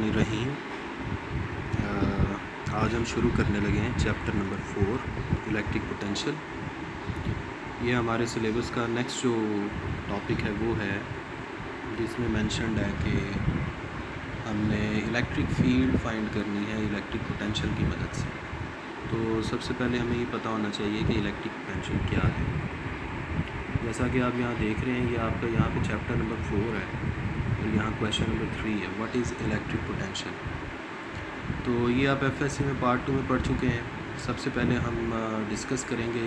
बिस्मिल्लाहिर्रहमानिर्रहीम। आज हम शुरू करने लगे हैं चैप्टर नंबर 4 इलेक्ट्रिक पोटेंशियल। ये हमारे सिलेबस का नेक्स्ट जो टॉपिक है वो है जिसमें मेंशन्ड है कि हमने इलेक्ट्रिक फील्ड फाइंड करनी है इलेक्ट्रिक पोटेंशियल की मदद से। तो सबसे पहले हमें ये पता होना चाहिए कि इलेक्ट्रिक पोटेंशियल क्या है। जैसा कि आप यहाँ देख रहे हैं, ये आपका यहाँ पे चैप्टर नंबर 4 है और यहाँ क्वेश्चन नंबर 3 है, व्हाट इज़ इलेक्ट्रिक पोटेंशियल। तो ये आप एफएससी में पार्ट 2 में पढ़ चुके हैं। सबसे पहले हम डिस्कस करेंगे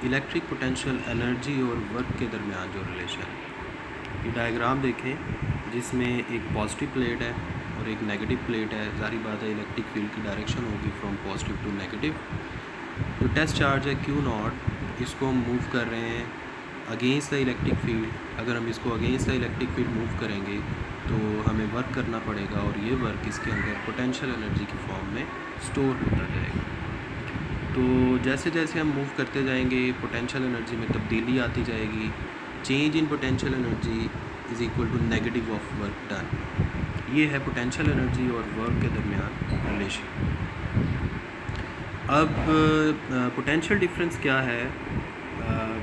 इलेक्ट्रिक पोटेंशियल एनर्जी और वर्क के दरमियान जो रिलेशन है। ये डायग्राम देखें जिसमें एक पॉजिटिव प्लेट है और एक नेगेटिव प्लेट है। जारी बात है इलेक्ट्रिक फील्ड की डायरेक्शन होगी फ्रॉम पॉजिटिव टू नेगेटिव। जो टेस्ट चार्ज है Q0, इसको हम मूव कर रहे हैं अगेंस्ट द इलेक्ट्रिक फील्ड। अगर हम इसको against the electric field move करेंगे तो हमें वर्क करना पड़ेगा और ये वर्क इसके अंदर पोटेंशियल एनर्जी की फॉर्म में स्टोर होता जाएगा। तो जैसे जैसे हम मूव करते जाएंगे पोटेंशियल एनर्जी में तब्दीली आती जाएगी। Change in potential energy is equal to negative of work done. ये है पोटेंशियल एनर्जी और वर्क के दरमियान रिलेशन। अब पोटेंशियल डिफरेंस क्या है?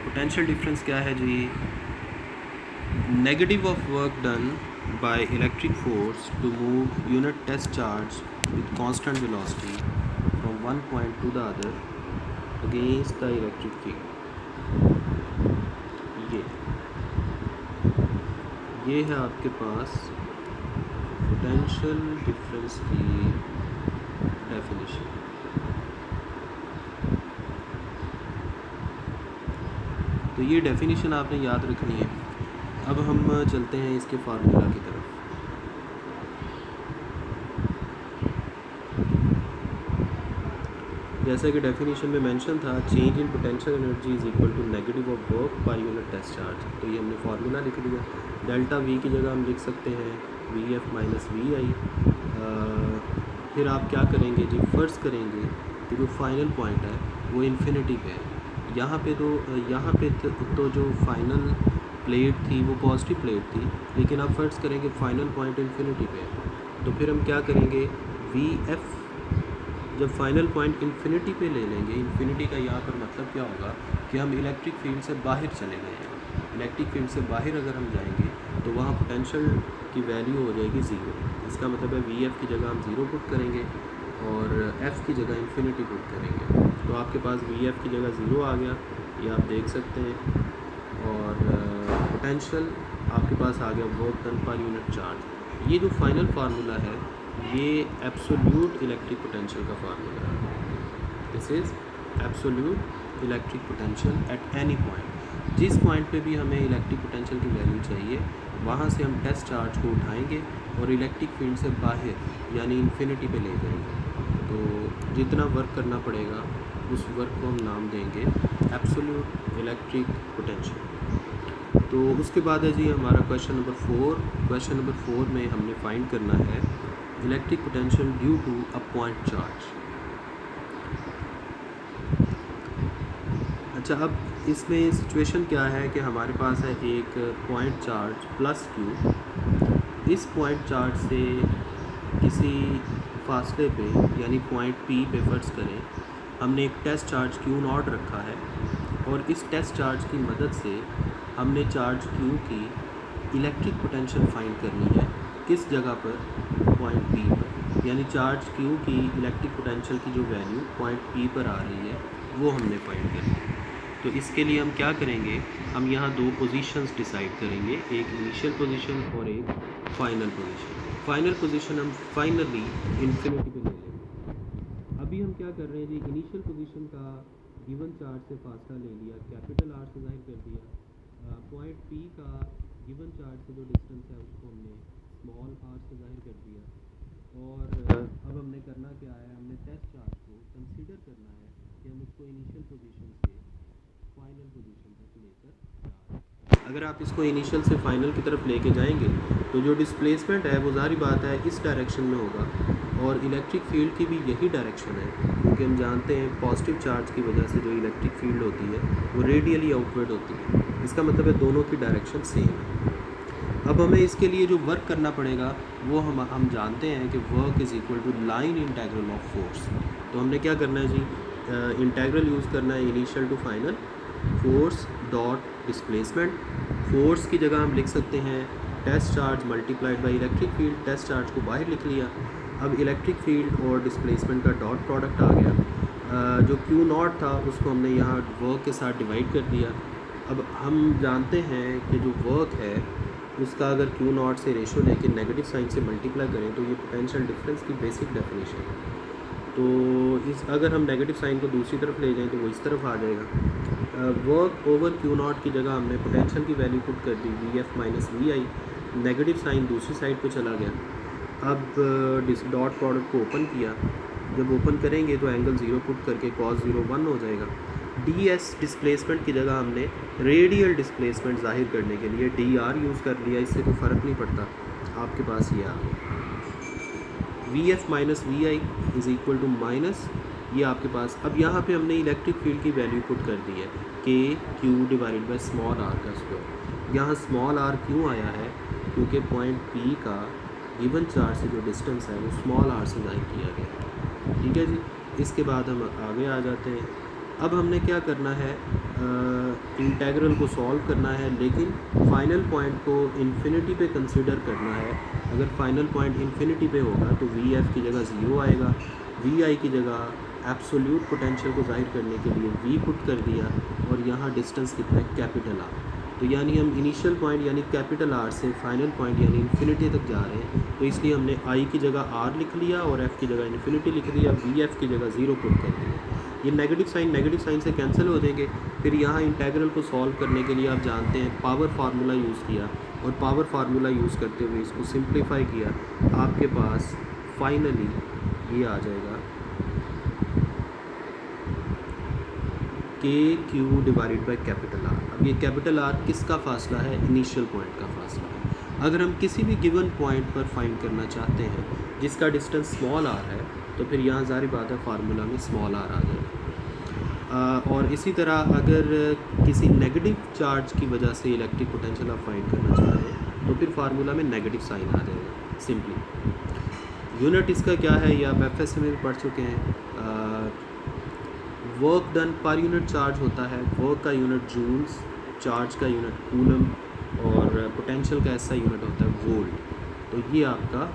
पोटेंशियल डिफरेंस क्या है जी? Negative of work done by electric force to move unit test charge with constant velocity from one point to the other against the electric field। ये है आपके पास पोटेंशियल डिफरेंस की definition. तो ये डेफिनेशन आपने याद रखनी है। अब हम चलते हैं इसके फार्मूला की तरफ। जैसा कि डेफिनेशन में मेंशन था, change in potential energy is equal to negative of work per unit test charge. तो ये हमने फार्मूला लिख दिया। डेल्टा वी की जगह हम लिख सकते हैं VF माइनस VI। फिर आप क्या करेंगे जी? फ़र्ज़ करेंगे कि जो फाइनल पॉइंट है वो इन्फिनिटी पे है। यहाँ पे तो जो फाइनल प्लेट थी वो पॉजिटिव प्लेट थी, लेकिन आप फ़र्ज़ करेंगे फाइनल पॉइंट इन्फिनिटी पे है। तो फिर हम क्या करेंगे? VF जब फाइनल पॉइंट इन्फिनिटी पे ले लेंगे, इन्फिनिटी का यहाँ पर मतलब क्या होगा कि हम इलेक्ट्रिक फील्ड से बाहर चले गए हैं। इलेक्ट्रिक फील्ड से बाहर अगर हम जाएंगे तो वहाँ पोटेंशियल की वैल्यू हो जाएगी 0। इसका मतलब है VF की जगह हम 0 पुट करेंगे और F की जगह इन्फिनिटी पुट करेंगे। तो आपके पास VF की जगह 0 आ गया, ये आप देख सकते हैं। और पोटेंशियल आपके पास आ गया work done per unit charge. ये जो फाइनल फार्मूला है ये एब्सोल्यूट इलेक्ट्रिक पोटेंशियल का फार्मूला है। This is absolute electric potential at any point. जिस पॉइंट पे भी हमें इलेक्ट्रिक पोटेंशियल की वैल्यू चाहिए वहाँ से हम टेस्ट चार्ज को उठाएंगे और इलेक्ट्रिक फील्ड से बाहर यानी इन्फिनिटी पे ले जाएंगे। तो जितना वर्क करना पड़ेगा उस वर्क को हम नाम देंगे एब्सोल्यूट इलेक्ट्रिक पोटेंशियल। तो उसके बाद है जी हमारा क्वेश्चन नंबर 4। क्वेश्चन नंबर 4 में हमने फाइंड करना है electric potential due to a point charge. अच्छा, अब इसमें सिचुएशन क्या है कि हमारे पास है एक पॉइंट चार्ज प्लस Q। इस पॉइंट चार्ज से किसी फासले पे यानी पॉइंट P पे फ़र्ज़ करें हमने एक टेस्ट चार्ज Q0 रखा है और इस टेस्ट चार्ज की मदद से हमने चार्ज Q की इलेक्ट्रिक पोटेंशियल फाइंड करनी है। किस जगह पर? पॉइंट P पर। यानी चार्ज Q की इलेक्ट्रिक पोटेंशियल की जो वैल्यू पॉइंट P पर आ रही है वो हमने फाइंड करनी है। तो इसके लिए हम क्या करेंगे? हम यहाँ दो पोजीशंस डिसाइड करेंगे, एक इनिशियल पोजीशन और एक फाइनल पोजीशन। फाइनल पोजीशन हम फाइनली इन्फिनिटी पे ले लेंगे। अभी हम क्या कर रहे हैं जी? इनिशियल पोजीशन का गिवन चार्ज से फासला ले लिया, कैपिटल R से जाहिर कर दिया। पॉइंट P का गिवन चार्ज से जो डिस्टेंस है उसको हमने स्मॉल r से जाहिर कर दिया। और अब हमने करना क्या है? हमने टेस्ट चार्ज को कंसीडर करना है कि हम उसको इनिशियल पोजीशन से फाइनल पोजीशन तक लेकर। अगर आप इसको इनिशियल से फाइनल की तरफ लेके जाएंगे तो जो डिस्प्लेसमेंट है वो जारी बात है इस डायरेक्शन में होगा और इलेक्ट्रिक फील्ड की भी यही डायरेक्शन है, क्योंकि हम जानते हैं पॉजिटिव चार्ज की वजह से जो इलेक्ट्रिक फील्ड होती है वो रेडियली आउटवर्ड होती है। इसका मतलब है दोनों की डायरेक्शन सेम है। अब हमें इसके लिए जो वर्क करना पड़ेगा वो हम जानते हैं कि work is equal to line integral of force. तो हमने क्या करना है जी, इंटीग्रल यूज़ करना है initial to final force dot displacement. Force की जगह हम लिख सकते हैं test charge multiplied by electric field. Test charge को बाहर लिख लिया। अब इलेक्ट्रिक फील्ड और डिस्प्लेसमेंट का डॉट प्रोडक्ट आ गया। जो क्यू नॉट था उसको हमने यहाँ वर्क के साथ डिवाइड कर दिया। अब हम जानते हैं कि जो वर्क है उसका अगर क्यू नॉट से रेशो लेके नेगेटिव साइन से मल्टीप्लाई करें तो ये पोटेंशियल डिफरेंस की बेसिक डेफिनेशन है। तो इस अगर हम नेगेटिव साइन को दूसरी तरफ ले जाएं तो वो इस तरफ आ जाएगा। वर्क ओवर क्यू नॉट की जगह हमने पोटेंशियल की वैल्यू पुट कर दी V F minus V I. Negative sign दूसरी साइड पे चला गया। अब डॉट प्रोडक्ट को ओपन किया। जब ओपन करेंगे तो एंगल 0 पुट करके cos 0 1 हो जाएगा। डी एस डिस्प्लेसमेंट की जगह हमने रेडियल डिस्प्लेसमेंट जाहिर करने के लिए डी आर यूज़ कर लिया। इससे कोई फ़र्क नहीं पड़ता, आपके पास ये आ गया। V F minus V I is equal to minus ये आपके पास। अब यहाँ पे हमने इलेक्ट्रिक फील्ड की वैल्यू पुट कर दी है K Q divided by small R का स्क्वायर। यहाँ स्मॉल आर क्यों आया है? क्योंकि पॉइंट पी का गिवन चार्ज से जो डिस्टेंस है वो स्मॉल आर से जाहिर किया गया। ठीक है जी। इसके बाद हम आगे आ जाते हैं। अब हमने क्या करना है, इंटीग्रल को सॉल्व करना है, लेकिन फाइनल पॉइंट को इन्फिनिटी पे कंसीडर करना है। अगर फाइनल पॉइंट इन्फिनिटी पे होगा तो वी एफ की जगह 0 आएगा। वी आई की जगह एब्सोल्यूट पोटेंशियल को जाहिर करने के लिए वी पुट कर दिया और यहाँ डिस्टेंस कितना है, कैपिटल आर। तो यानी हम इनिशियल पॉइंट यानी कैपिटल आर से फाइनल पॉइंट यानी इन्फिनिटी तक जा रहे हैं। तो इसलिए हमने आई की जगह आर लिख लिया और एफ़ की जगह इन्फिनिटी लिख दिया। वी एफ़ की जगह 0 पुट कर दिया। ये नेगेटिव साइन से कैंसिल हो जाएंगे। फिर यहाँ इंटीग्रल को सॉल्व करने के लिए आप जानते हैं पावर फार्मूला यूज़ किया और पावर फार्मूला यूज़ करते हुए इसको सिंप्लीफाई किया। आपके पास फाइनली ये आ जाएगा के Q divided by capital R. अब ये कैपिटल आर किसका फासला है? इनिशियल पॉइंट का फासला है। अगर हम किसी भी गिवन पॉइंट पर फाइंड करना चाहते हैं जिसका डिस्टेंस स्मॉल आर है तो फिर यहाँ ज़ाहिर बात है फार्मूला में स्मॉल आर आ जाएगा। और इसी तरह अगर किसी नेगेटिव चार्ज की वजह से इलेक्ट्रिक पोटेंशियल आप फाइंड करना चाह रहे हैं तो फिर फार्मूला में नेगेटिव साइन आ जाएगा सिंपली। यूनिट इसका क्या है ये आप एफ में पढ़ चुके हैं। Work done per unit charge होता है। वर्क का यूनिट जूल्स, चार्ज का यूनिट कूलम और पोटेंशियल का ऐसा यूनिट होता है वोल्ट। तो ये आपका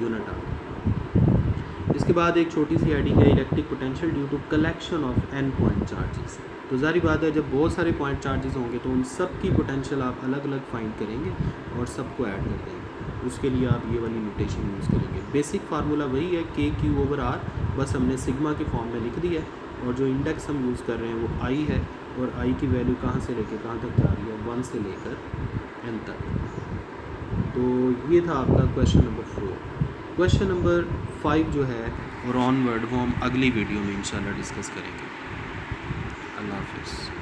यूनिट आ गया। इसके बाद एक छोटी सी हेडिंग है electric potential due to collection of N point charges. तो ज़ाहिर बात है जब बहुत सारे पॉइंट चार्जेस होंगे तो उन सब की पोटेंशियल आप अलग अलग फाइंड करेंगे और सबको ऐड कर देंगे। उसके लिए आप ये वाली नोटेशन यूज़ करेंगे। बेसिक फार्मूला वही है के क्यू ओवर आर, बस हमने सिग्मा के फॉर्म में लिख दिया है। और जो इंडेक्स हम यूज़ कर रहे हैं वो आई है और आई की वैल्यू कहाँ से लेकर कहाँ तक जा रही है, 1 से लेकर n तक। तो ये था आपका क्वेश्चन नंबर 4। क्वेश्चन नंबर 5 जो है और ऑनवर्ड वो हम अगली वीडियो में इंशाल्लाह डिस्कस करेंगे। अल्लाह हाफिज़।